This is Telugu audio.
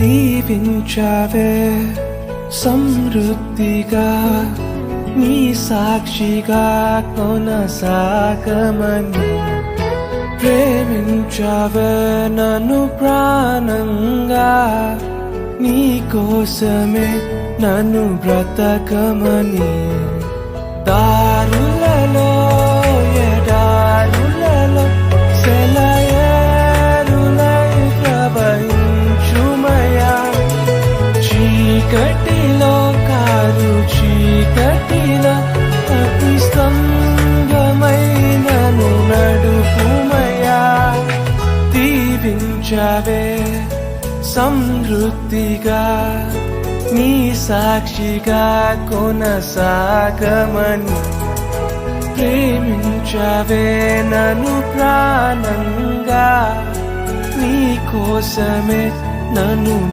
దీవించావే సమృద్ధిగా నీ సాక్షిగా కొనసాగమని ప్రేమించావే నన్ను ప్రాణంగా నీ కోసమే నన్ను బ్రతకమని దారులలో ఎడారులలో సెలయేరులై ప్రవహించుమయా చీకటిలో కారు చీకటిలో అతి స్తంభమై నన్ను నడుపుమయా దీవించావే సమృద్ధిగా నీ సాక్షిగా కొనసాగమని ప్రేమించావే నన్ను ప్రాణంగా నీ కోసమే నన్ను